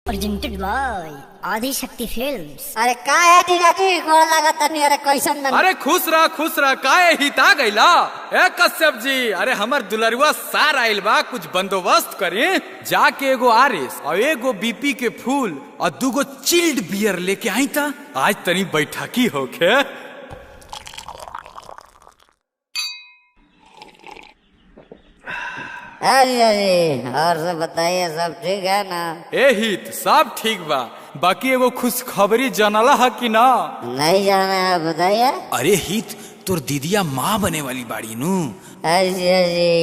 Presented by आदि शक्ति films. अरे का है टीनाटी गोड़ लगा तनी। अरे कैसन बन। अरे खुश रह काहे हिता गइला। ए कश्यप जी, अरे हमर दुलरुआ सार आइल बा, कुछ बंदोबस्त करी। जाके एगो आरएस और एगो बीपी के फूल और दूगो चिल्ड बियर लेके आई था। आज तनी बैठकी होके। अरे और सब बताइए, सब ठीक है ना? ए हित सब ठीक बा, बाकी एगो खुशखबरी जानला है कि ना? नहीं जाना है, बताइए। अरे हित, तोर दीदिया माँ बने वाली बाड़ी नू। अरे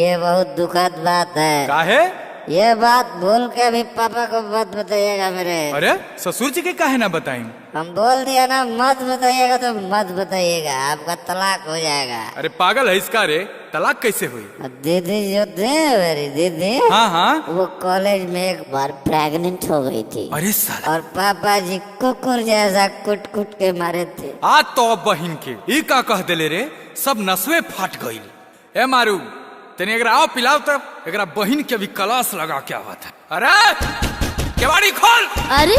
ये बहुत दुखद बात है। काहे? ये बात भूल के भी पापा को मत बताइएगा मेरे। अरे ससुर जी के काहे ना बताई? हम बोल दिया ना मत बताइएगा तो मत बताइएगा, आपका तलाक हो जाएगा। अरे पागल है इसका रे, तलाक कैसे हुई? दीदी जो थे मेरी दीदी, हाँ वो कॉलेज में एक बार प्रेग्नेंट हो गई थी। अरे साला। और पापा जी कुकुर जैसा कुट कुट के मारे थे। आ तो बहिन के ई का कह देले रे, सब नसवे फाट गई। ए मारू तने एकरा आओ पिलाओ, तब एकरा बहिन के भी कलास लगा क्या बात है। अरे केवाड़ी खोल। अरे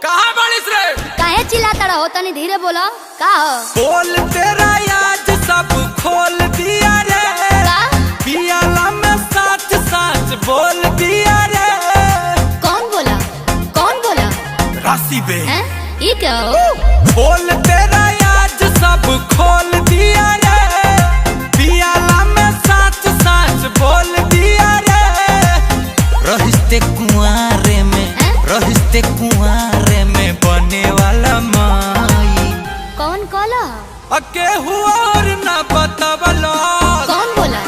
कहाँ बालिस रे? काहे चिल्लाता रहो, तनी धीरे बोलो। का हो? बोल तेरा याद सब खोल दिया रे, का? पियाला में साथ साथ बोल दिया रे। कौन बोला? कौन बोला? राशि बे। हैं? ये क्या हो? बोल तेरा याद सब खोल दिया रे, पियाला में साथ साथ बोल दिया रे। रहिस्ते कुआरे में, रहिस्ते कुआरे में बने वाला माई। कौन कोला? अके हुआ और ना बतावलस। कौन बोला?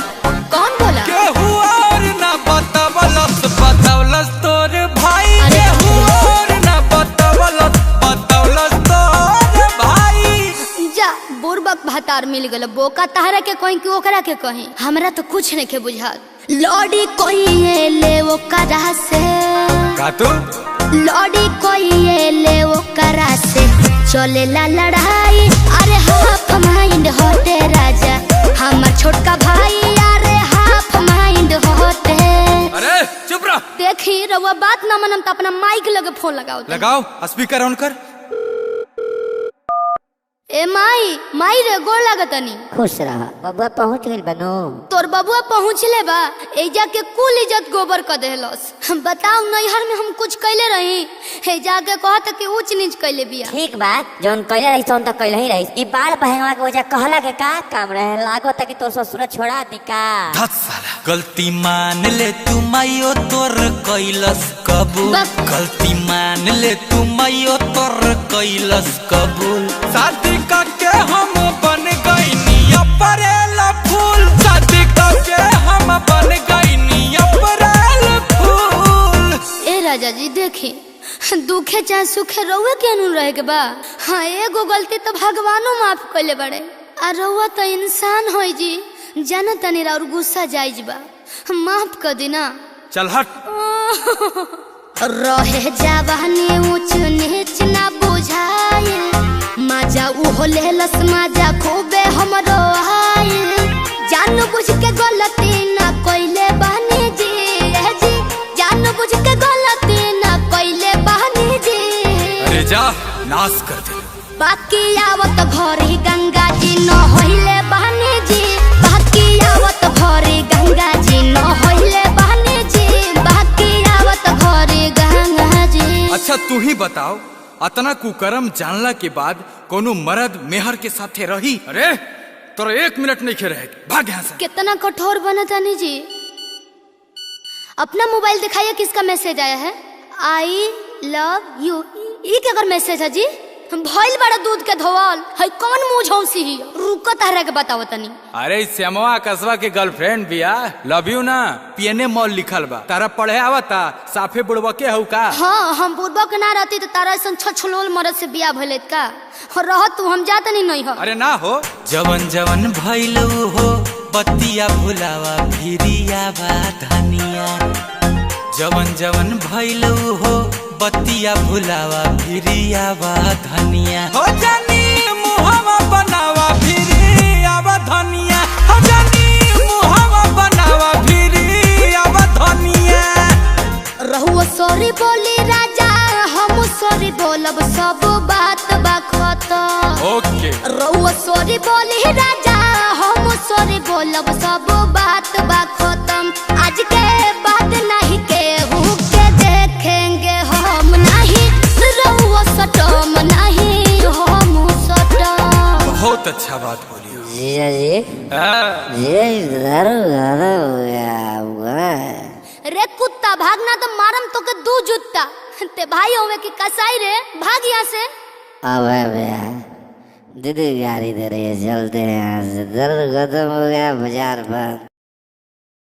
कौन बोला? के हुआ और ना बतावलस, बतावलस तोर भाई। अरे के हुआ और ना बतावलस, बतावलस तोर भाई। जा बुरबक भातार मिल गल, बोका तहरा के कहीं कि ओकरा के कहीं, हमरा तो कुछ नहीं के बुझात। लौड़ी कोई ये ले वो करा से, का तू? लौड़ी कोई ये ले वो करा से चले ला लड़ाई। अरे हाफ माइंड होते राजा, हमार छोटका भाई। अरे हाफ माइंड होते। अरे चुप रह। देखी रउआ बात ना मनम तो अपना माइक लगे फोन लगाओ। लगाओ स्पीकर ऑन कर। ए माई रे गोड़ लागतनी। खुश रहा। बबुआ पहुँच गई बनो। तोर बबुआ पहुँचले बा, एजा के कुल इज्जत गोबर कर देहलस। बताओ नैहर में हम कुछ कैले रही, हे जाके कहत कि ऊंच नीच कैले बिया। ठीक बात, जोन कहले रही सोन तो कहले ही रही। ई बाल बहंगवा के वजह कहला के का काम रहे, लागो तक तो ससुर छोड़ा दी का। धत साला। गलती मान ले तू मायो तोर कैलस कबूल। गलती मान ले तू मायो तोर कैलस कबूल। शादी करके हम बन गईनी अप्रैल फूल, शादी करके हम बन गईनी अप्रैल फूल। ए राजा जी देखी, दुखे चाहे सुखे रउए के अनु रहे के बा। हाँ एगो गलती तो भगवानो माफ कैले बड़े, आ रउआ तो इंसान होई जी। जानो तनी और गुस्सा जायज बा, माफ कर देना। चल हट। रहे जवानी ऊंच नीच ना बुझाए, मजा उहो लेलस मजा खूबे हमरो आए। जान बुझ के गलती ना कइले बहनी जी, जान बुझ के गलती ना कइले बहनी जी। अरे जा नाश कर दे। बाकी आवत घरी गंगा जी न होइले बहनी जी, बाकी आवत घरी गंगा जी न होइले बहनी जी, बाकी आवत घरी गंगा जी। अच्छा तू ही बताओ, अतना कुकर्म जानला के बाद कोनो मर्द मेहर के साथे रही? अरे तोरा 1 मिनट नहीं रहे, भाग यहाँ से। कितना कठोर बना तानी जी। अपना मोबाइल दिखाइए, किसका मैसेज आया है? I love you. ये क्या कर मैसेज है जी? भइल बड़ा दूध के धोवल है, कौन मुंह झौसी ही? रुको तहरा के बताओ तनी। अरे श्यामवा कसवा के गर्लफ्रेंड बिया, लव यू ना पीएनए मॉल लिखल बा। तारा पढ़े आवता? साफे बुड़वा के हउ का? हाँ हम बुढ़बा के ना रहती तो तारा ऐसा छछलोल मरद से बिया भइल का। और रह तू हम जात नहीं हो। अरे ना हो। जवन जवन भइलू हो बतिया भुलावा भिरिया बा धनिया। जवन जवन भइलू हो बतिया भुलावा भिरिया बा धनिया। हो जानी मुहावा बनावा भिरिया बा धनिया, हो जानी मुहावा बनावा भिरिया बा धनिया। रहुआ सॉरी बोली राजा सॉरी बोलब सब बात बा खत्म। ओके रउआ सॉरी बोली राजा हम सॉरी बोलब सब बात बा खत्म। आज के बाद नहीं केहू के देखेंगे हम नहीं रउआ सटम नहीं हम सटम। बहुत अच्छा बात बोली जीजा जी हाँ। दारू ज्यादा हो गया रे कुत्ता भागना तो मारम तो के दू जुत्ता ते भाई होवे की कसाई रे भाग यहाँ से। अब भैया दीदी गाड़ी दे रही है, चलते हैं यहाँ से। दर्द खत्म हो गया, बाजार बंद।